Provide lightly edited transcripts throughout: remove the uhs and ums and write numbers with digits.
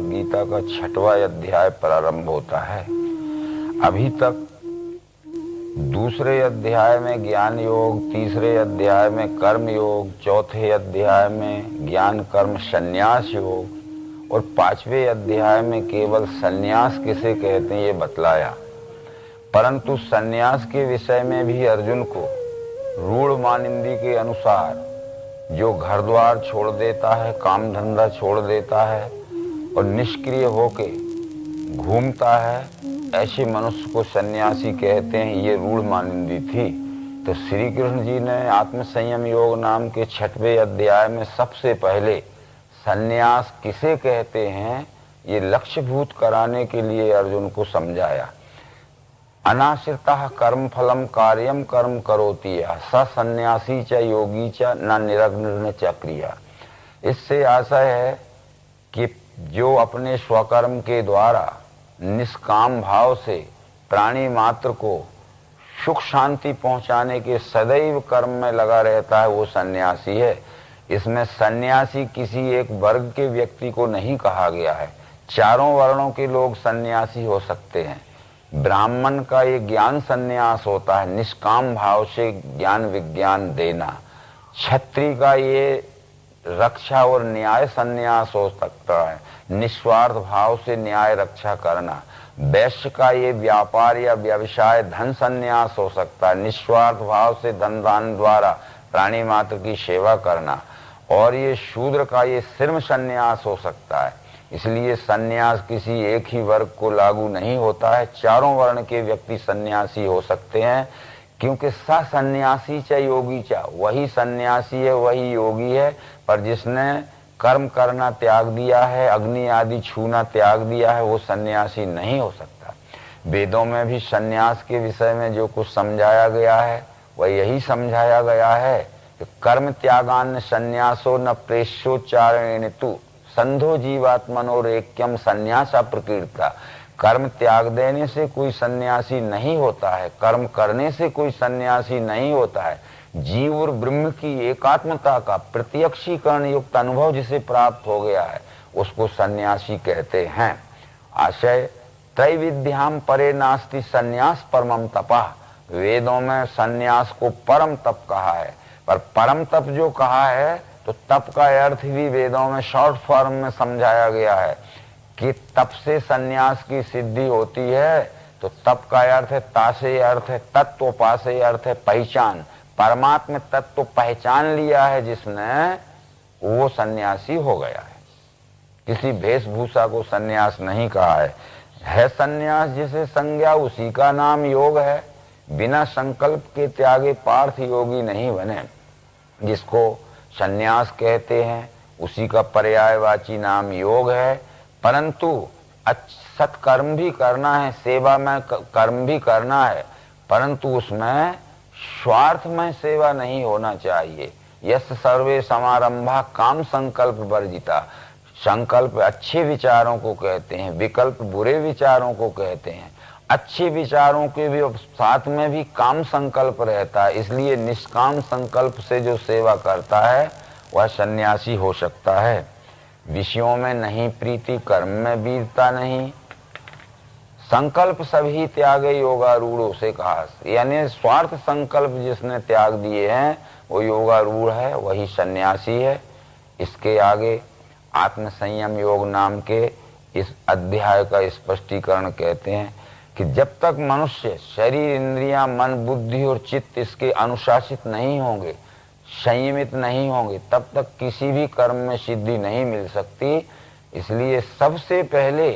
भगवद गीता का 6वां अध्याय प्रारंभ होता है। अभी तक दूसरे अध्याय में ज्ञान योग, तीसरे अध्याय में कर्म योग, चौथे अध्याय में ज्ञान कर्म संन्यास योग और 5वें अध्याय में केवल संन्यास किसे कहते हैं ये बतलाया। परंतु संन्यास के विषय में भी अर्जुन को रूढ़ मानिंदी के अनुसार जो घर द्वार छोड़ देता है, काम धंधा छोड़ देता है और निष्क्रिय होके घूमता है, ऐसे मनुष्य को सन्यासी कहते हैं, ये रूढ़ मानिंदी थी। तो श्री कृष्ण जी ने आत्म संयम योग नाम के 6वें अध्याय में सबसे पहले सन्यास किसे कहते हैं ये लक्ष्यभूत कराने के लिए अर्जुन को समझाया। अनाश्रितः कर्म फलम कार्यम कर्म करोति स सन्यासी च योगी च न निरग्न च क्रिया। इससे आशय है कि जो अपने स्वकर्म के द्वारा निष्काम भाव से प्राणी मात्र को सुख शांति पहुंचाने के सदैव कर्म में लगा रहता है वो सन्यासी है। इसमें सन्यासी किसी एक वर्ग के व्यक्ति को नहीं कहा गया है, चारों वर्णों के लोग सन्यासी हो सकते हैं। ब्राह्मण का ये ज्ञान सन्यास होता है, निष्काम भाव से ज्ञान विज्ञान देना। क्षत्रिय का ये रक्षा और न्याय सन्यास हो सकता है, निस्वार्थ भाव से न्याय रक्षा करना। वैश्य का ये व्यापार या व्यवसाय धन सन्यास हो सकता है, निस्वार्थ भाव से धन दान द्वारा प्राणी मात्र की सेवा करना। और ये शूद्र का ये सिर्फ सन्यास हो सकता है। इसलिए सन्यास किसी एक ही वर्ग को लागू नहीं होता है, चारों वर्ण के व्यक्ति सन्यासी हो सकते हैं। क्योंकि स सन्यासी च योगी च, वही सन्यासी है वही योगी है, पर जिसने कर्म करना त्याग दिया है, अग्नि आदि छूना त्याग दिया है, वो सन्यासी नहीं हो सकता। वेदों में भी सन्यास के विषय में जो कुछ समझाया गया है वह यही समझाया गया है कि कर्म त्यागान सन्यासो न प्रेष्योच्चारण तु संधो जीवात्मनोर ऐक्यम संन्यासा प्रकीर्ता। कर्म त्याग देने से कोई सन्यासी नहीं होता है, कर्म करने से कोई सन्यासी नहीं होता है। जीव और ब्रह्म की एकात्मता का प्रत्यक्षीकरण युक्त अनुभव जिसे प्राप्त हो गया है उसको सन्यासी कहते हैं। आशय त्रैविद्याम परे नास्ति संन्यास परमम तपः। वेदों में संन्यास को परम तप कहा है, पर परम तप जो कहा है तो तप का अर्थ भी वेदों में शॉर्ट फॉर्म में समझाया गया है कि तप से संन्यास की सिद्धि होती है। तो तप का अर्थ है तासे अर्थ है तत्व, पासे अर्थ है पहचान। परमात्म तत्व पहचान लिया है जिसने, वो सन्यासी हो गया है। किसी वेशभूषा को सन्यास नहीं कहा है सन्यास जिसे संज्ञा उसी का नाम योग है। बिना संकल्प के त्यागे पार्थ योगी नहीं बने। जिसको सन्यास कहते हैं उसी का पर्यायवाची नाम योग है। परंतु सत्कर्म भी करना है, सेवा में कर्म भी करना है, परंतु उसमें स्वार्थ में सेवा नहीं होना चाहिए। यस सर्वे समारंभा काम संकल्प वर्जिता। संकल्प अच्छे विचारों को कहते हैं, विकल्प बुरे विचारों को कहते हैं। अच्छे विचारों के भी साथ में भी काम संकल्प रहता है, इसलिए निष्काम संकल्प से जो सेवा करता है वह सन्यासी हो सकता है। विषयों में नहीं प्रीति, कर्म में वीरता नहीं, संकल्प सभी त्यागे योगारूढ़ों से कहा। यानी स्वार्थ संकल्प जिसने त्याग दिए हैं वो योगारूढ़ है, वही सन्यासी है। इसके आगे आत्म संयम योग नाम के इस अध्याय का स्पष्टीकरण कहते हैं कि जब तक मनुष्य शरीर, इंद्रियां, मन, बुद्धि और चित्त इसके अनुशासित नहीं होंगे, संयमित नहीं होंगे, तब तक किसी भी कर्म में सिद्धि नहीं मिल सकती। इसलिए सबसे पहले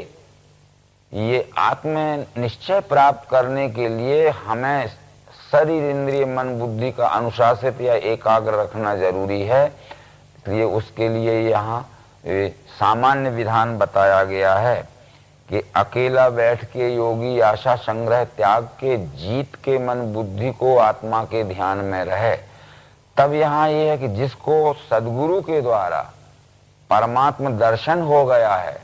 ये आत्म निश्चय प्राप्त करने के लिए हमें शरीर, इंद्रिय, मन, बुद्धि का अनुशासित या एकाग्र रखना जरूरी है। इसलिए उसके लिए यहाँ सामान्य विधान बताया गया है कि अकेला बैठ के योगी आशा संग्रह त्याग के जीत के मन बुद्धि को आत्मा के ध्यान में रहे। तब यहाँ ये है कि जिसको सद्गुरु के द्वारा परमात्म दर्शन हो गया है,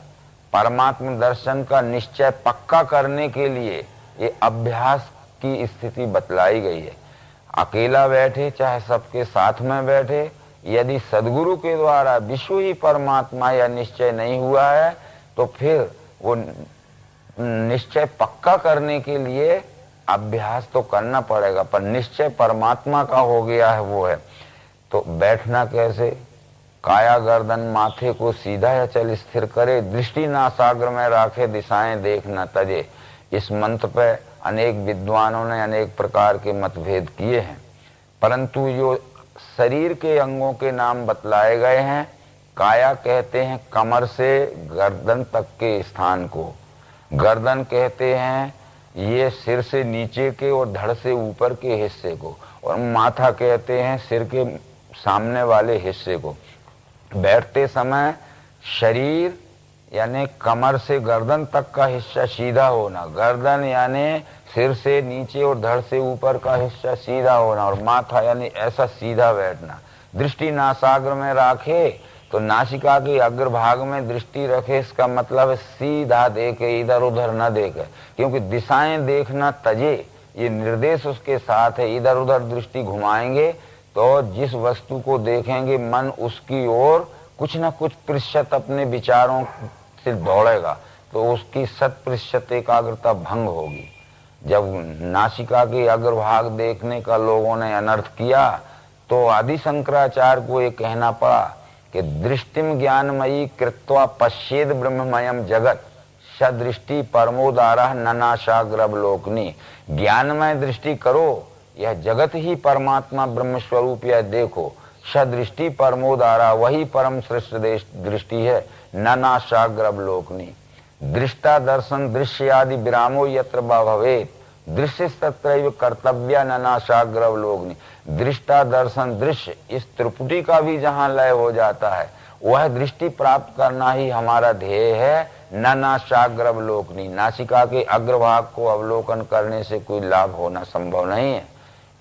परमात्म दर्शन का निश्चय पक्का करने के लिए ये अभ्यास की स्थिति बतलाई गई है। अकेला बैठे चाहे सबके साथ में बैठे, यदि सद्गुरु के द्वारा विश्व ही परमात्मा या निश्चय नहीं हुआ है तो फिर वो निश्चय पक्का करने के लिए अभ्यास तो करना पड़ेगा, पर निश्चय परमात्मा का हो गया है वो है। तो बैठना कैसे? काया गर्दन माथे को सीधा या चल स्थिर करे, दृष्टि नासाग्र में राखे, दिशाएं देख न तजे। इस मंत्र पे अनेक विद्वानों ने अनेक प्रकार के मतभेद किए हैं, परंतु जो शरीर के अंगों के नाम बतलाए गए हैं, काया कहते हैं कमर से गर्दन तक के स्थान को, गर्दन कहते हैं ये सिर से नीचे के और धड़ से ऊपर के हिस्से को, और माथा कहते हैं सिर के सामने वाले हिस्से को। बैठते समय शरीर यानी कमर से गर्दन तक का हिस्सा सीधा होना, गर्दन यानी सिर से नीचे और धड़ से ऊपर का हिस्सा सीधा होना, और माथा यानी ऐसा सीधा बैठना। दृष्टि नासाग्र में राखे तो नासिका के अग्रभाग में दृष्टि रखे, इसका मतलब है सीधा देखे, इधर उधर न देखे, क्योंकि दिशाएं देखना तजे ये निर्देश उसके साथ है। इधर उधर दृष्टि घुमाएंगे तो जिस वस्तु को देखेंगे मन उसकी ओर कुछ न कुछ प्रतिशत अपने विचारों से दौड़ेगा, तो उसकी 100% एकाग्रता भंग होगी। जब नासिका के अग्रभाग देखने का लोगों ने अनर्थ किया तो आदि शंकराचार्य को ये कहना पड़ा कि दृष्टिम ज्ञानमयी कृत्वा पश्येद ब्रह्ममयम जगत सदृष्टि परमोदारा ननाशाग्रवलोकनी। ज्ञानमय दृष्टि करो, यह जगत ही परमात्मा ब्रह्म स्वरूप यह देखो। सदृष्टि परमोदारा वही परम श्रेष्ठ दृष्टि है, ननाशाग्रवलोकनी। दृष्टा दर्शन दृश्य आदि विरामो यत्र भवेत्, दृश्य तत्रैव कर्तव्य ननाशाग्रवलोकनी। दृष्टा दर्शन दृश्य इस त्रिपुटी का भी जहाँ लय हो जाता है, वह दृष्टि प्राप्त करना ही हमारा ध्येय है। ननाशाग्रवलोकनी, नासिका के अग्रभाग को अवलोकन करने से कोई लाभ होना संभव नहीं है।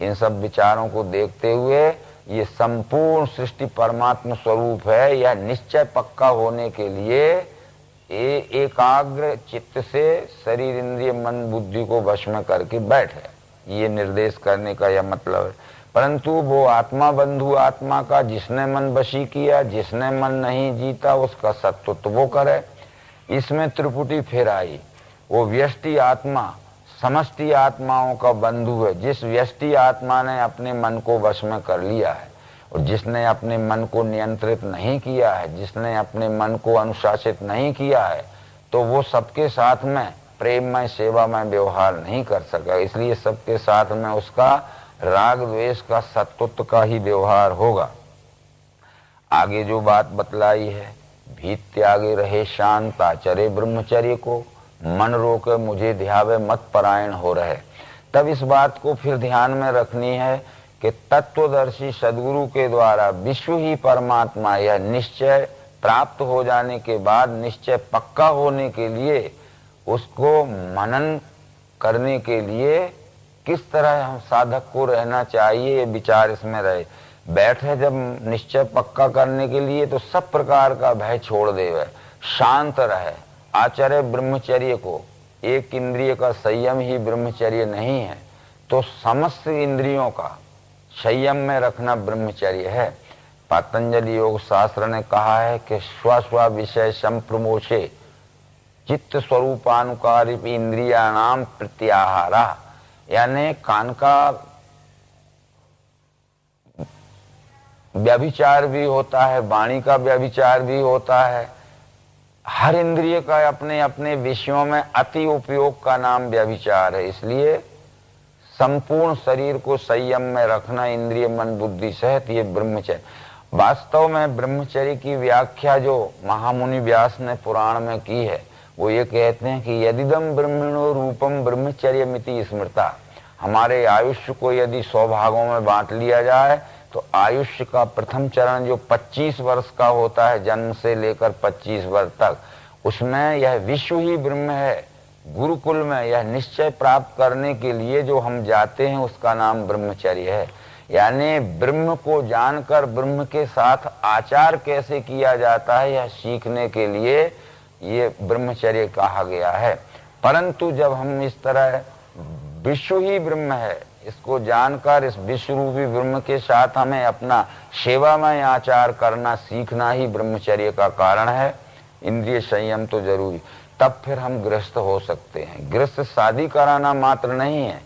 इन सब विचारों को देखते हुए ये संपूर्ण सृष्टि परमात्मा स्वरूप है, यह निश्चय पक्का होने के लिए एकाग्र चित्त से शरीर इंद्रिय मन बुद्धि को वश में करके बैठे, ये निर्देश करने का यह मतलब है। परंतु वो आत्मा बंधु आत्मा का जिसने मन वशी किया, जिसने मन नहीं जीता, उसका सत्व तो वो करे। इसमें त्रिपुटी फिर आई। वो व्यष्टि आत्मा समष्टि आत्माओं का बंधु है। जिस व्यष्टि आत्मा ने अपने मन को वश में कर लिया है और जिसने अपने मन को नियंत्रित नहीं किया है, जिसने अपने मन को अनुशासित नहीं किया है, तो वो सबके साथ में प्रेममय सेवामय व्यवहार नहीं कर सका। इसलिए सबके साथ में उसका राग द्वेष का सत्वत्व का ही व्यवहार होगा। आगे जो बात बतलाई है, भीत त्यागे रहे शांत आचरे ब्रह्मचर्य को, मन रोके मुझे ध्यावे मत परायण हो रहे। तब इस बात को फिर ध्यान में रखनी है कि तत्वदर्शी सदगुरु के द्वारा विश्व ही परमात्मा यह निश्चय प्राप्त हो जाने के बाद, निश्चय पक्का होने के लिए, उसको मनन करने के लिए किस तरह हम साधक को रहना चाहिए, ये विचार इसमें रहे। बैठे जब निश्चय पक्का करने के लिए तो सब प्रकार का भय छोड़ देवे, शांत रहे, आचर्य ब्रह्मचर्य को। एक इंद्रिय का संयम ही ब्रह्मचर्य नहीं है, तो समस्त इंद्रियों का संयम में रखना ब्रह्मचर्य है। पतंजलि योग शास्त्र ने कहा है कि स्व विषय संप्रमोषे चित्त स्वरूपानुकारी इंद्रियाणाम प्रत्याहारा, यानी कान का व्यभिचार भी होता है, वाणी का व्यभिचार भी होता है। हर इंद्रिय का अपने अपने विषयों में अति उपयोग का नाम व्यभिचार है। इसलिए संपूर्ण शरीर को संयम में रखना इंद्रिय मन बुद्धि सहित ये ब्रह्मचर्य। वास्तव में ब्रह्मचर्य की व्याख्या जो महामुनि व्यास ने पुराण में की है, वो ये कहते हैं कि यदिदम ब्रह्मणो रूपम ब्रह्मचर्यमिति स्मृता। हमारे आयुष्य को यदि 100 भागों में बांट लिया जाए तो आयुष्य का प्रथम चरण जो 25 वर्ष का होता है, जन्म से लेकर 25 वर्ष तक, उसमें यह विश्व ही ब्रह्म है। गुरुकुल में यह निश्चय प्राप्त करने के लिए जो हम जाते हैं उसका नाम ब्रह्मचर्य है। यानी ब्रह्म को जानकर ब्रह्म के साथ आचार कैसे किया जाता है, यह सीखने के लिए ये ब्रह्मचर्य कहा गया है। परंतु जब हम इस तरह विश्व ही ब्रह्म है इसको जानकर इस विश्व रूपी ब्रह्म के साथ हमें अपना सेवामय आचार करना सीखना ही ब्रह्मचर्य का कारण है। इंद्रिय संयम तो जरूरी, तब फिर हम गृहस्थ हो सकते हैं। गृहस्थ शादी कराना मात्र नहीं है,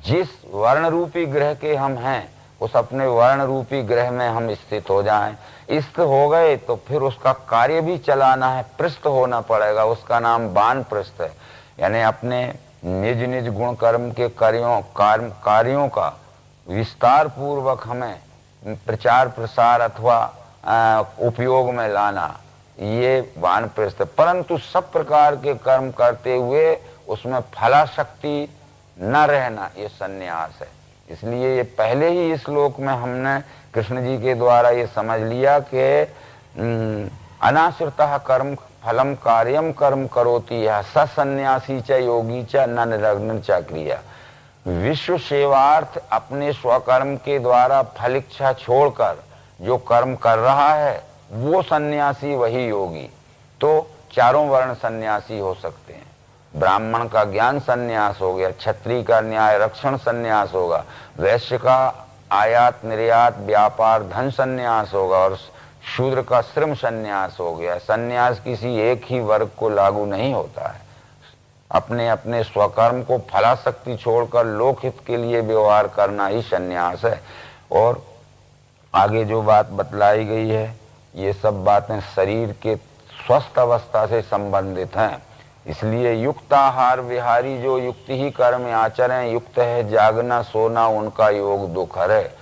जिस वर्ण रूपी ग्रह के हम हैं उस अपने वर्ण रूपी ग्रह में हम स्थित हो जाएं। स्थित हो गए तो फिर उसका कार्य भी चलाना है, पृष्ठ होना पड़ेगा, उसका नाम बाण पृष्ठ है। यानी अपने निज निज गुण कर्म के कार्यों का विस्तार पूर्वक हमें प्रचार प्रसार अथवा उपयोग में लाना, ये वानप्रस्थ। परंतु सब प्रकार के कर्म करते हुए उसमें फलाशक्ति न रहना, ये सन्यास है। इसलिए ये पहले ही इस श्लोक में हमने कृष्ण जी के द्वारा ये समझ लिया कि अनाश्रितः कर्म फलम कार्यम कर्म करोति यह स सन्यासी च योगी च न निरग्न च क्रिया। विश्व सेवार्थ अपने स्वकर्म के द्वारा फल इच्छा छोड़कर जो कर्म कर रहा है वो सन्यासी, वही योगी। तो चारों वर्ण सन्यासी हो सकते हैं। ब्राह्मण का ज्ञान सन्यास हो गया, क्षत्रिय का न्याय रक्षण सन्यास होगा, वैश्य का आयात निर्यात व्यापार धन सन्यास होगा, और शूद्र का श्रम सन्यास हो गया। सन्यास किसी एक ही वर्ग को लागू नहीं होता है। अपने अपने स्वकर्म को फलाशक्ति छोड़कर लोकहित के लिए व्यवहार करना ही सन्यास है। और आगे जो बात बतलाई गई है, ये सब बातें शरीर के स्वस्थ अवस्था से संबंधित हैं। इसलिए युक्त आहार विहारी जो युक्ति ही कर्म आचरें, युक्त है जागना सोना उनका योग दुखर है।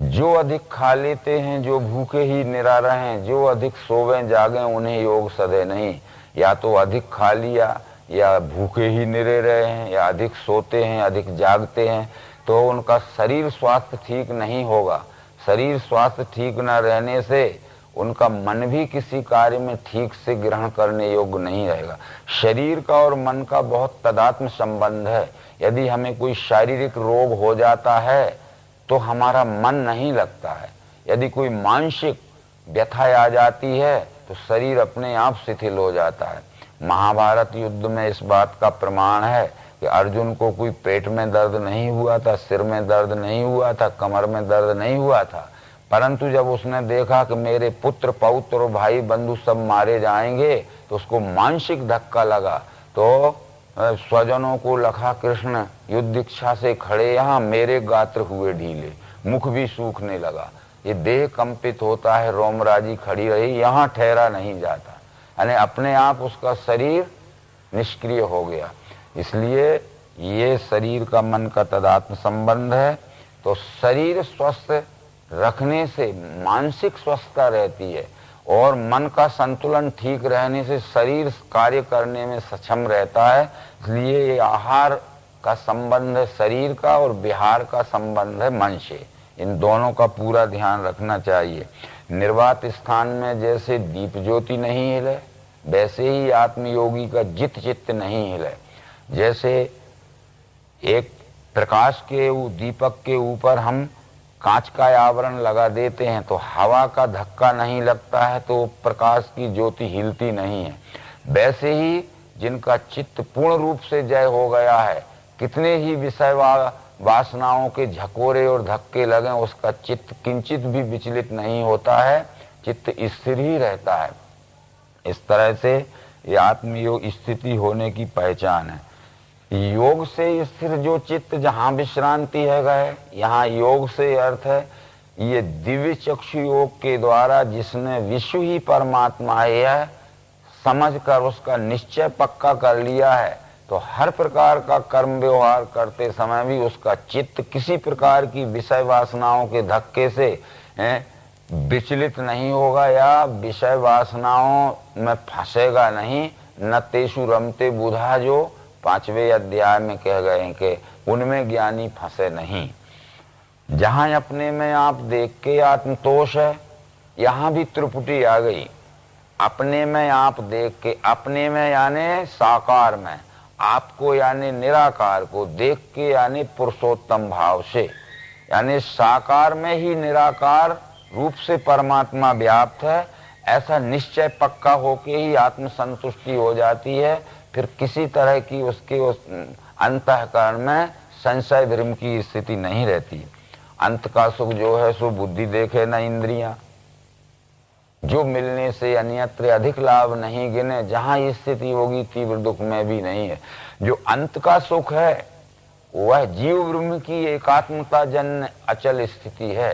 जो अधिक खा लेते हैं, जो भूखे ही निरा रहें, जो अधिक सोवें जागें उन्हें योग सदे नहीं। या तो अधिक खा लिया या भूखे ही निरे रहे हैं, या अधिक सोते हैं अधिक जागते हैं, तो उनका शरीर स्वास्थ्य ठीक नहीं होगा। शरीर स्वास्थ्य ठीक न रहने से उनका मन भी किसी कार्य में ठीक से ग्रहण करने योग्य नहीं रहेगा। शरीर का और मन का बहुत तदात्म संबंध है। यदि हमें कोई शारीरिक रोग हो जाता है तो हमारा मन नहीं लगता है। यदि कोई मानसिक व्यथा आ जाती है तो शरीर अपने आप शिथिल हो जाता है। महाभारत युद्ध में इस बात का प्रमाण है कि अर्जुन को कोई पेट में दर्द नहीं हुआ था, सिर में दर्द नहीं हुआ था, कमर में दर्द नहीं हुआ था, परंतु जब उसने देखा कि मेरे पुत्र पौत्र और भाई बंधु सब मारे जाएंगे तो उसको मानसिक धक्का लगा। तो स्वजनों को लखा कृष्ण युद्ध इच्छा से खड़े यहाँ, मेरे गात्र हुए ढीले, मुख भी सूखने लगा, ये देह कंपित होता है, रोमराजी खड़ी रही, यहाँ ठहरा नहीं जाता। यानी अपने आप उसका शरीर निष्क्रिय हो गया। इसलिए ये शरीर का मन का तदात्म संबंध है। तो शरीर स्वस्थ रखने से मानसिक स्वस्थता रहती है, और मन का संतुलन ठीक रहने से शरीर कार्य करने में सक्षम रहता है। इसलिए ये आहार का संबंध है शरीर का, और विहार का संबंध है मन से। इन दोनों का पूरा ध्यान रखना चाहिए। निर्वात स्थान में जैसे दीप ज्योति नहीं हिले, वैसे ही आत्मयोगी का जित चित्त नहीं हिले। जैसे एक प्रकाश के दीपक के ऊपर हम कांच का आवरण लगा देते हैं तो हवा का धक्का नहीं लगता है, तो प्रकाश की ज्योति हिलती नहीं है। वैसे ही जिनका चित्त पूर्ण रूप से जय हो गया है, कितने ही विषय वासनाओं के झकोरे और धक्के लगे, उसका चित्त किंचित भी विचलित नहीं होता है, चित्त स्थिर ही रहता है। इस तरह से ये आत्मयोग स्थिति होने की पहचान है। योग से स्थिर जो चित्त जहाँ विश्रांति है गए, यहाँ योग से अर्थ है ये दिव्य चक्षु योग के द्वारा जिसने विश्व ही परमात्मा है यह समझकर उसका निश्चय पक्का कर लिया है, तो हर प्रकार का कर्म व्यवहार करते समय भी उसका चित्त किसी प्रकार की विषय वासनाओं के धक्के से विचलित नहीं होगा, या विषय वासनाओं में फंसेगा नहीं। न तेषु रमते बुधा, जो 5वें अध्याय में कह गए हैं कि उनमें ज्ञानी फंसे नहीं। जहां अपने में आप देख के आत्मतोष है, यहां भी त्रिपुटी आ गई। अपने में आप देख के, अपने में यानी साकार में, आपको यानी निराकार को, देख के यानी पुरुषोत्तम भाव से, यानी साकार में ही निराकार रूप से परमात्मा व्याप्त है। ऐसा निश्चय पक्का होके ही आत्म संतुष्टि हो जाती है। फिर किसी तरह की उसके उस अंतःकरण में संशय धर्म की स्थिति नहीं रहती। अंत का सुख जो है सो बुद्धि देखे न इंद्रियां। जो मिलने से अन्यत्र अधिक लाभ नहीं गिने, जहां ये स्थिति होगी तीव्र दुख में भी नहीं है। जो अंत का सुख है वह जीव ब्रह्म की एकात्मता जन्य अचल स्थिति है।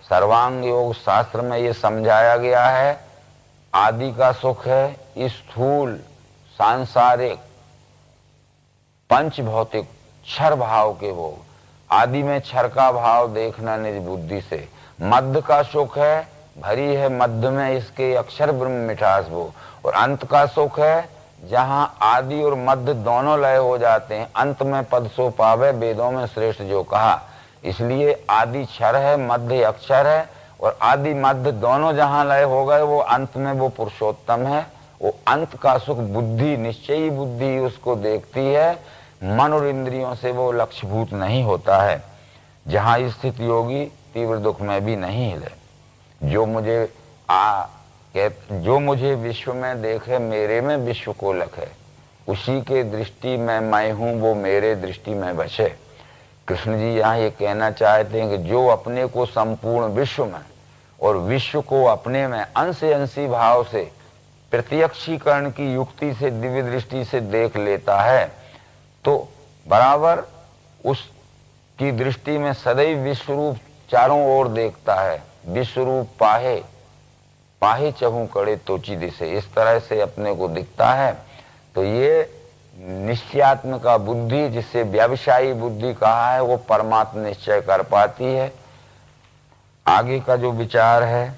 सर्वांग योग शास्त्र में ये समझाया गया है, आदि का सुख है स्थूल सांसारिक पंच भौतिक क्षर भाव के भोग, आदि में क्षर का भाव देखना निज बुद्धि से। मध्य का सुख है, भरी है मध्य में इसके अक्षर ब्रह्म मिठास वो, और अंत का सुख है जहां आदि और मध्य दोनों लय हो जाते हैं। अंत में पद सो पावे, वेदों में श्रेष्ठ जो कहा। इसलिए आदि क्षर है, मध्य अक्षर है, और आदि मध्य दोनों जहां लय हो गए वो अंत में वो पुरुषोत्तम है। वो अंत का सुख बुद्धि, निश्चयी बुद्धि उसको देखती है, मन और इंद्रियों से वो लक्ष्यभूत नहीं होता है। जहां स्थिति होगी तीव्र दुख में भी नहीं हिले। जो मुझे विश्व में देखे, मेरे में विश्व को लखे, उसी के दृष्टि में मैं हूं, वो मेरे दृष्टि में बसे। कृष्ण जी यहाँ ये कहना चाहते हैं कि जो अपने को संपूर्ण विश्व में और विश्व को अपने में अंश अंशी भाव से प्रत्यक्षीकरण की युक्ति से दिव्य दृष्टि से देख लेता है, तो बराबर उसकी दृष्टि में सदैव विश्वरूप चारों ओर देखता है। विश्वरूप पाहे पाहे चहु कड़े तोची दिसे, इस तरह से अपने को दिखता है। तो ये निश्चयात्मिका बुद्धि, जिसे व्यवसायी बुद्धि कहा है, वो परमात्मा निश्चय कर पाती है। आगे का जो विचार है,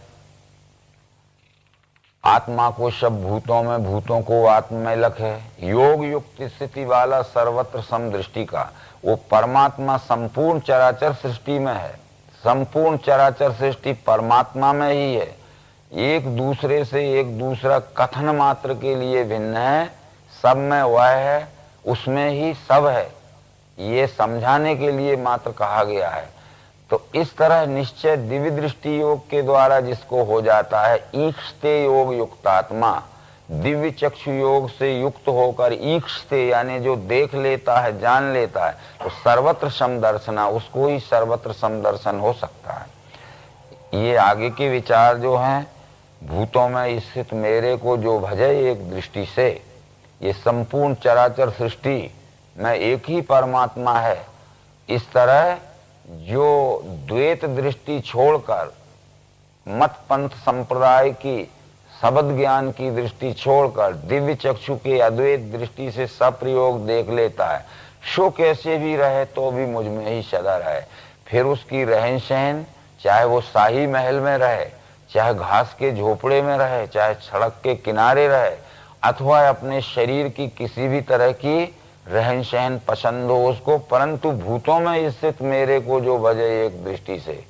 आत्मा को सब भूतों में, भूतों को आत्मा में लखे। योग युक्त स्थिति वाला सर्वत्र समदृष्टि का, वो परमात्मा संपूर्ण चराचर सृष्टि में है। संपूर्ण चराचर सृष्टि परमात्मा में ही है। एक दूसरे से एक दूसरा कथन मात्र के लिए भिन्न है, सब में वह है, उसमें ही सब है, ये समझाने के लिए मात्र कहा गया है। तो इस तरह निश्चय दिव्य दृष्टि योग के द्वारा जिसको हो जाता है, ईक्षते योग युक्त आत्मा, दिव्य चक्षु योग से युक्त होकर ईक्षते यानी जो देख लेता है, जान लेता है, तो सर्वत्र समदर्शना, उसको ही सर्वत्र समदर्शन हो सकता है। ये आगे के विचार जो हैं, भूतों में स्थित मेरे को जो भजे एक दृष्टि से, ये संपूर्ण चराचर सृष्टि में एक ही परमात्मा है। इस तरह जो द्वैत दृष्टि छोड़कर मत पंथ संप्रदाय की शब्द ज्ञान की दृष्टि छोड़कर दिव्य चक्षु के अद्वैत दृष्टि से सप्रयोग देख लेता है, सो कैसे भी रहे तो भी मुझ में ही सदा रहे। फिर उसकी रहन सहन, चाहे वो शाही महल में रहे, चाहे घास के झोपड़े में रहे, चाहे सड़क के किनारे रहे, अथवा अपने शरीर की किसी भी तरह की रहन सहन पसंद हो उसको, परंतु भूतों में स्थित मेरे को जो भजे एक दृष्टि से,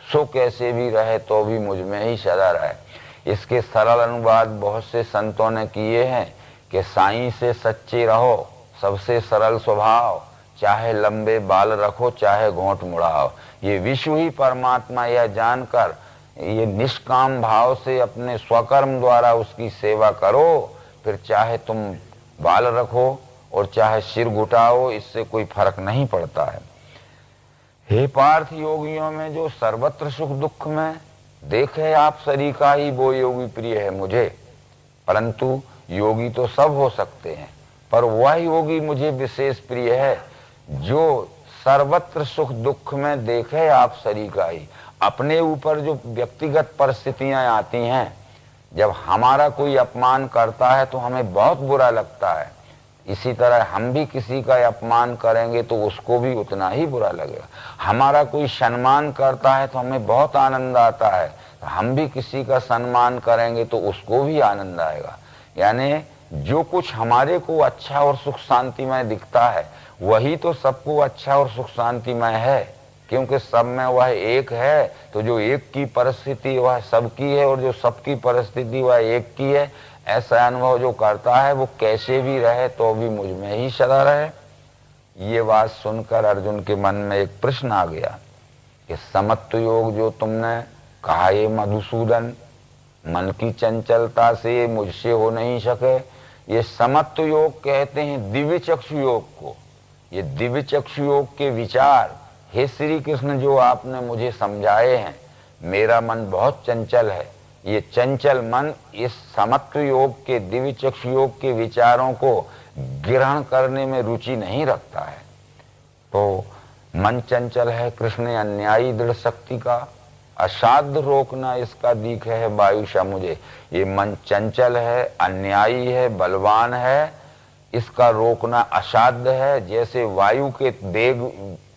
सो कैसे भी रहे तो भी मुझ में ही सदा रहे। इसके सरल अनुवाद बहुत से संतों ने किए हैं कि साईं से सच्चे रहो, सबसे सरल स्वभाव, चाहे लंबे बाल रखो, चाहे घोंट मुड़ाओ। ये विश्व ही परमात्मा यह जानकर ये निष्काम भाव से अपने स्वकर्म द्वारा उसकी सेवा करो, फिर चाहे तुम बाल रखो और चाहे सिर घुटाओ, इससे कोई फर्क नहीं पड़ता है। हे पार्थ, योगियों में जो सर्वत्र सुख दुख में देखे आप सरीका ही, वो योगी प्रिय है मुझे। परंतु योगी तो सब हो सकते हैं, पर वह योगी मुझे विशेष प्रिय है जो सर्वत्र सुख दुख में देखे आप सरीका ही। अपने ऊपर जो व्यक्तिगत परिस्थितियां आती हैं, जब हमारा कोई अपमान करता है तो हमें बहुत बुरा लगता है, इसी तरह हम भी किसी का अपमान करेंगे तो उसको भी उतना ही बुरा लगेगा। हमारा कोई सम्मान करता है तो हमें बहुत आनंद आता है, हम भी किसी का सम्मान करेंगे तो उसको भी आनंद आएगा। यानी जो कुछ हमारे को अच्छा और सुख शांतिमय दिखता है, वही तो सबको अच्छा और सुख शांतिमय है, क्योंकि सब में वह एक है। तो जो एक की परिस्थिति वह सबकी है, और जो सबकी परिस्थिति वह एक की है, ऐसा अनुभव जो करता है वो कैसे भी रहे तो भी मुझ में ही सदा रहे। ये बात सुनकर अर्जुन के मन में एक प्रश्न आ गया कि समत्व योग जो तुमने कहा, ये मधुसूदन, मन की चंचलता से मुझसे हो नहीं सके। ये समत्व योग कहते हैं दिव्य चक्षु योग को। ये दिव्य चक्षु योग के विचार हे श्री कृष्ण जो आपने मुझे समझाए हैं, मेरा मन बहुत चंचल है, ये चंचल मन इस समत्व योग के, दिव्य चक्षु योग के विचारों को ग्रहण करने में रुचि नहीं रखता है। तो मन चंचल है, कृष्ण ने अन्यायी दृढ़ शक्ति का, असाध्य रोकना इसका दीख है वायुषा मुझे। ये मन चंचल है, अन्यायी है, बलवान है, इसका रोकना असाध्य है। जैसे वायु के वेग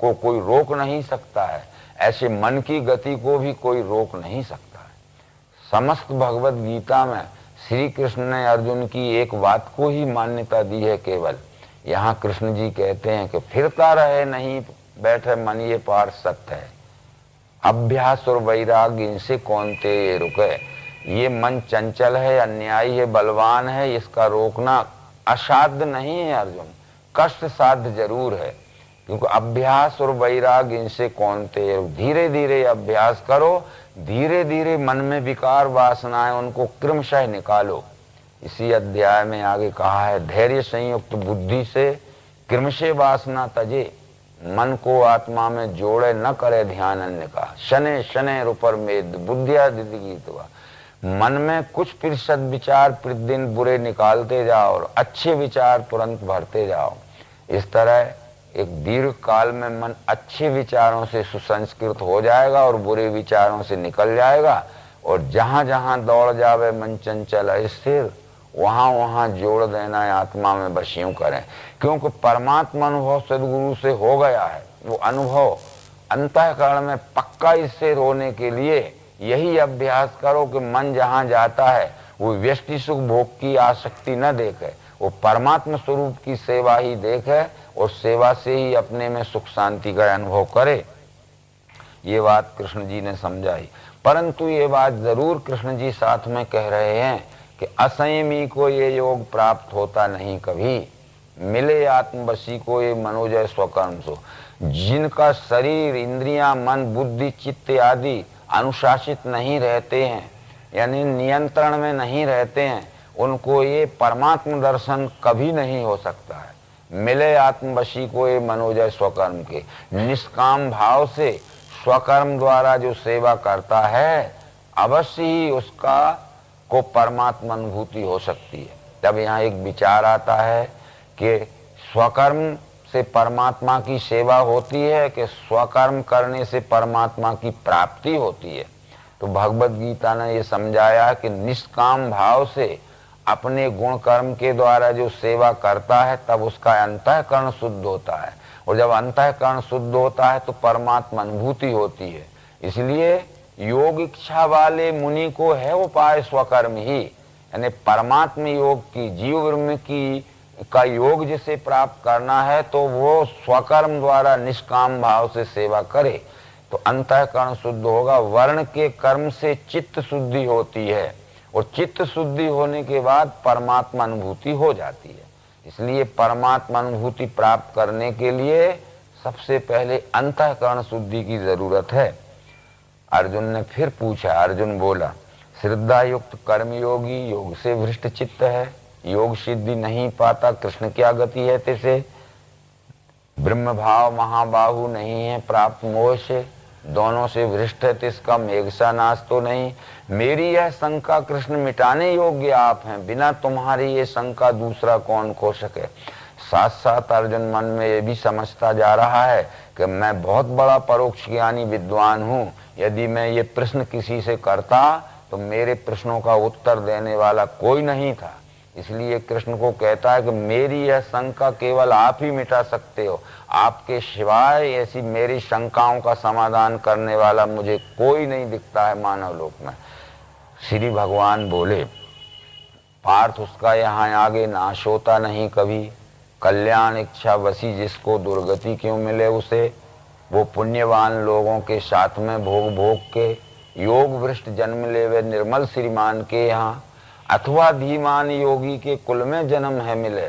को कोई रोक नहीं सकता है, ऐसे मन की गति को भी कोई रोक नहीं सकता है। समस्त भगवत गीता में श्री कृष्ण ने अर्जुन की एक बात को ही मान्यता दी है केवल। यहाँ कृष्ण जी कहते हैं कि फिरता रहे नहीं बैठे मन ये पार सत्य है, अभ्यास और वैराग्य इनसे कौन ते ये रुके। ये मन चंचल है, अन्यायी है, बलवान है, इसका रोकना असाध्य नहीं है अर्जुन, कष्ट साध्य जरूर है। क्योंकि अभ्यास और वैराग्य इनसे कौन ते, धीरे धीरे अभ्यास करो, धीरे धीरे मन में विकार वासनाएं उनको क्रमशः निकालो। इसी अध्याय में आगे कहा है, धैर्य संयुक्त बुद्धि से क्रमशः वासना तजे, मन को आत्मा में जोड़े न करे ध्यान अन्य का, शने शने रूपर मेद बुद्धिया दिदिगीतवा। मन में कुछ प्रतिशत विचार प्रतिदिन बुरे निकालते जाओ और अच्छे विचार तुरंत भरते जाओ। इस तरह एक दीर्घ काल में मन अच्छे विचारों से सुसंस्कृत हो जाएगा और बुरे विचारों से निकल जाएगा। और जहां जहां दौड़ जावे मन चंचल स्थिर, वहां वहां जोड़ देना आत्मा में बस यूं करें। क्योंकि परमात्मा अनुभव सदगुरु से हो गया है, वो अनुभव अंतःकरण में पक्का स्थिर होने के लिए यही अभ्यास करो कि मन जहां जाता है वो व्यष्टि सुख भोग की आसक्ति न देखे, वो परमात्मा स्वरूप की सेवा ही देखे और सेवा से ही अपने में सुख शांति का अनुभव करे। ये बात कृष्ण जी ने समझाई। परंतु ये बात जरूर कृष्ण जी साथ में कह रहे हैं कि असंयमी को ये योग प्राप्त होता नहीं कभी, मिले आत्मवशी को ये मनोजय स्वकर्म सो। जिनका शरीर, इंद्रियां, मन, बुद्धि, चित्त आदि अनुशासित नहीं रहते हैं, यानी नियंत्रण में नहीं रहते हैं, उनको ये परमात्म दर्शन कभी नहीं हो सकता है। मिले आत्मवशी को ये मनोजय स्वकर्म के, निष्काम भाव से स्वकर्म द्वारा जो सेवा करता है अवश्य ही उसका को परमात्मा अनुभूति हो सकती है। तब यहाँ एक विचार आता है कि स्वकर्म से परमात्मा की सेवा होती है कि स्वकर्म करने से परमात्मा की प्राप्ति होती है। तो भगवत गीता ने ये समझाया कि निष्काम भाव से अपने गुण कर्म के द्वारा जो सेवा करता है तब उसका अंतःकरण शुद्ध होता है, और जब अंतःकरण शुद्ध होता है तो परमात्मा अनुभूति होती है। इसलिए योग इच्छा वाले मुनि को है उपाय स्वकर्म ही, यानी परमात्म योग की, जीव ब्रह्म की का योग जिसे प्राप्त करना है तो वो स्वकर्म द्वारा निष्काम भाव से सेवा करे तो अंतःकरण शुद्ध होगा। वर्ण के कर्म से चित्त शुद्धि होती है और चित्त शुद्धि होने के बाद परमात्मा अनुभूति हो जाती है। इसलिए परमात्मा अनुभूति प्राप्त करने के लिए सबसे पहले अंतःकरण शुद्धि की जरूरत है। अर्जुन ने फिर पूछा, अर्जुन बोला, श्रद्धा युक्त कर्मयोगी योग से भ्रष्ट चित्त है, योग सिद्धि नहीं पाता, कृष्ण क्या गति है तिसे। ब्रह्म भाव महाबाहु नहीं है प्राप्त मोह से, दोनों से भ्रष्ट है तिसका मेघसा नाश तो नहीं। मेरी यह शंका कृष्ण मिटाने योग्य आप हैं, बिना तुम्हारी ये शंका दूसरा कौन खो सके। साथ साथ अर्जुन मन में ये भी समझता जा रहा है कि मैं बहुत बड़ा परोक्ष ज्ञानी विद्वान हूँ, यदि मैं ये प्रश्न किसी से करता तो मेरे प्रश्नों का उत्तर देने वाला कोई नहीं था। इसलिए कृष्ण को कहता है कि मेरी यह शंका केवल आप ही मिटा सकते हो, आपके सिवाय ऐसी मेरी शंकाओं का समाधान करने वाला मुझे कोई नहीं दिखता है मानव लोक में। श्री भगवान बोले, पार्थ उसका यहाँ आगे नाश होता नहीं कभी, कल्याण इच्छा वसी जिसको दुर्गति क्यों मिले उसे। वो पुण्यवान लोगों के साथ में भोग भोग के योग भ्रष्ट जन्म लेवे निर्मल श्रीमान के यहाँ, अथवा धीमान योगी के कुल में जन्म है मिले।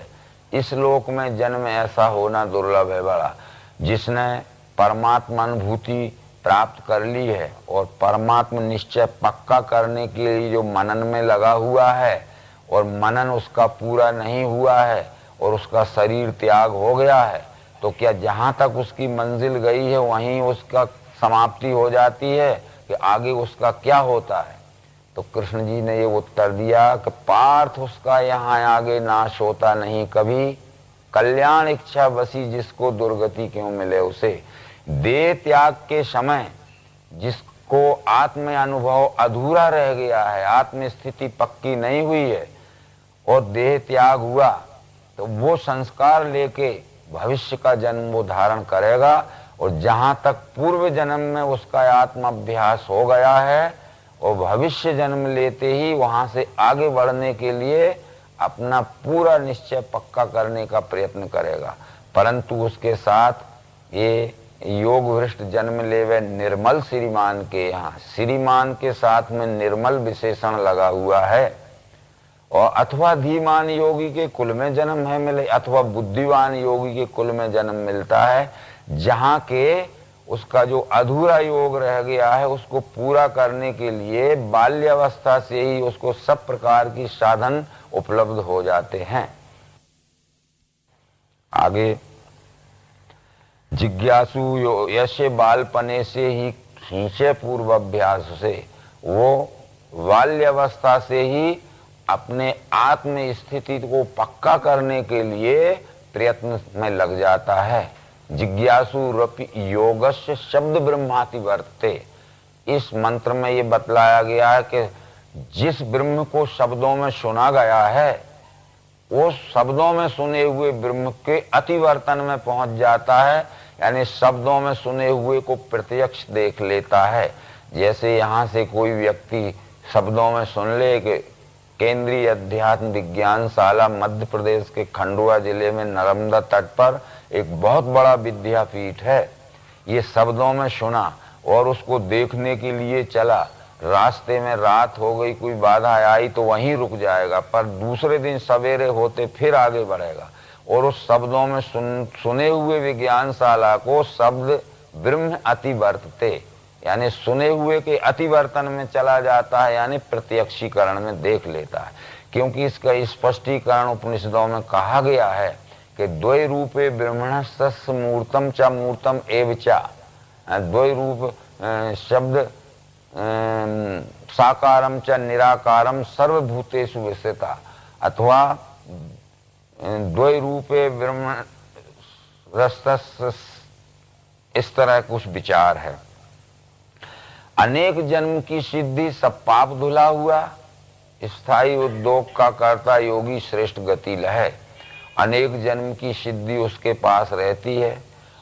इस लोक में जन्म ऐसा होना दुर्लभ है बड़ा। जिसने परमात्मा अनुभूति प्राप्त कर ली है और परमात्मा निश्चय पक्का करने के लिए जो मनन में लगा हुआ है और मनन उसका पूरा नहीं हुआ है और उसका शरीर त्याग हो गया है, तो क्या जहाँ तक उसकी मंजिल गई है वहीं उसका समाप्ति हो जाती है कि आगे उसका क्या होता है। तो कृष्ण जी ने ये उत्तर दिया कि पार्थ उसका यहाँ आगे नाश होता नहीं कभी, कल्याण इच्छा बसी जिसको दुर्गति क्यों मिले उसे। देह त्याग के समय जिसको आत्म अनुभव अधूरा रह गया है, आत्म स्थिति पक्की नहीं हुई है और देह त्याग हुआ, तो वो संस्कार लेके भविष्य का जन्म वो धारण करेगा। और जहां तक पूर्व जन्म में उसका आत्म अभ्यास हो गया है और भविष्य जन्म लेते ही वहां से आगे बढ़ने के लिए अपना पूरा निश्चय पक्का करने का प्रयत्न करेगा। परंतु उसके साथ ये योग भ्रष्ट जन्म लेवे निर्मल श्रीमान के, यहाँ श्रीमान के साथ में निर्मल विशेषण लगा हुआ है। और अथवा धीमान योगी के कुल में जन्म है मिले, अथवा बुद्धिवान योगी के कुल में जन्म मिलता है, जहां के उसका जो अधूरा योग रह गया है उसको पूरा करने के लिए बाल्यावस्था से ही उसको सब प्रकार की साधन उपलब्ध हो जाते हैं। आगे जिज्ञासु यश बालपने से ही खींचे पूर्वाभ्यास से, वो बाल्यावस्था से ही अपने आत्म स्थिति को पक्का करने के लिए प्रयत्न में लग जाता है। जिज्ञासु रपि योगस्य शब्द ब्रह्माति वर्तते। इस मंत्र में ये बतलाया गया है कि जिस ब्रह्म को शब्दों में सुना गया है वो शब्दों में सुने हुए ब्रह्म के अतिवर्तन में पहुंच जाता है, यानी शब्दों में सुने हुए को प्रत्यक्ष देख लेता है। जैसे यहाँ से कोई व्यक्ति शब्दों में सुन ले कि केंद्रीय अध्यात्म विज्ञान शाला मध्य प्रदेश के खंडवा जिले में नर्मदा तट पर एक बहुत बड़ा विद्यापीठ है, ये शब्दों में सुना और उसको देखने के लिए चला, रास्ते में रात हो गई, कोई बाधा आई तो वहीं रुक जाएगा, पर दूसरे दिन सवेरे होते फिर आगे बढ़ेगा। और उस शब्दों में सुने हुए विज्ञानशाला को शब्द ब्रह्म अतिवर्तते, यानी सुने हुए के अतिवर्तन में चला जाता है, यानी प्रत्यक्षीकरण में देख लेता है। क्योंकि इसका स्पष्टीकरण उपनिषदों में कहा गया है कि द्वय रूपे ब्रह्मण सस्य मूर्तम च मूर्तम एव च, द्वय रूप शब्द साकारम च निराकारम सर्वभूतेषु विस्थिता, अथवा द्वय रूपे ब्रह्म रस्तस्य, इस तरह कुछ विचार है। अनेक जन्म की सिद्धि सब पाप धुला हुआ, स्थायी उद्योग का कर्ता योगी श्रेष्ठ गति लहे। अनेक जन्म की सिद्धि उसके पास रहती है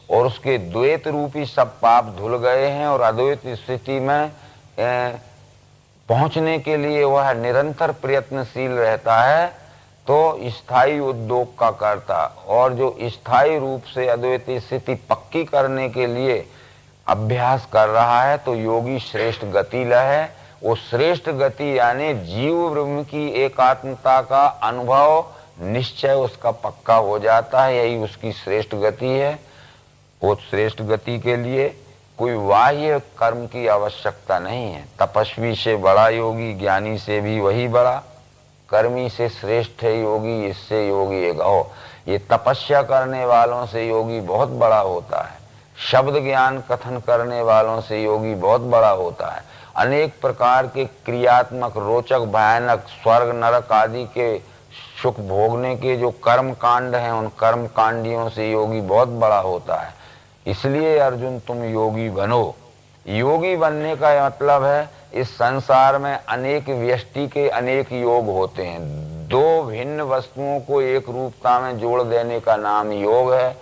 और उसके द्वैत रूपी सब पाप धुल गए हैं और अद्वैत स्थिति में पहुंचने के लिए वह निरंतर प्रयत्नशील रहता है। तो स्थायी उद्योग का कर्ता, और जो स्थायी रूप से अद्वैत स्थिति पक्की करने के लिए अभ्यास कर रहा है, तो योगी श्रेष्ठ गति लहे। वो श्रेष्ठ गति यानी जीव ब्रह्म की एकात्मता का अनुभव निश्चय उसका पक्का हो जाता है, यही उसकी श्रेष्ठ गति है। वो श्रेष्ठ गति के लिए कोई बाह्य कर्म की आवश्यकता नहीं है। तपस्वी से बड़ा योगी, ज्ञानी से भी वही बड़ा, कर्मी से श्रेष्ठ है योगी, इससे योगी एक हो। ये तपस्या करने वालों से योगी बहुत बड़ा होता है, शब्द ज्ञान कथन करने वालों से योगी बहुत बड़ा होता है। अनेक प्रकार के क्रियात्मक रोचक भयानक स्वर्ग नरक आदि के सुख भोगने के जो कर्म कांड हैं, उन कर्म कांडियों से योगी बहुत बड़ा होता है। इसलिए अर्जुन तुम योगी बनो। योगी बनने का मतलब है इस संसार में अनेक व्यष्टि के अनेक योग होते हैं, दो भिन्न वस्तुओं को एक रूपता में जोड़ देने का नाम योग है।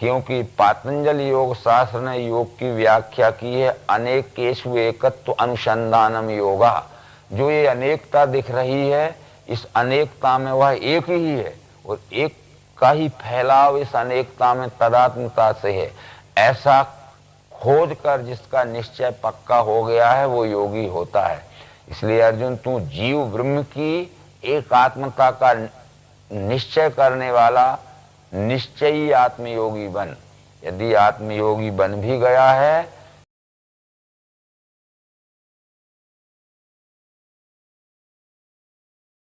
क्योंकि पातंजल योग शास्त्र ने योग की व्याख्या की है अनेकेषु एकत्व अनुसंधानम योगा। जो ये अनेकता दिख रही है, इस अनेकता में वह एक ही है और एक का ही फैलाव इस अनेकता में तदात्मता से है। ऐसा खोज कर जिसका निश्चय पक्का हो गया है वो योगी होता है। इसलिए अर्जुन तू जीव ब्रह्म की एकात्मता का निश्चय करने वाला निश्चयी आत्मयोगी बन। यदि आत्मयोगी बन भी गया है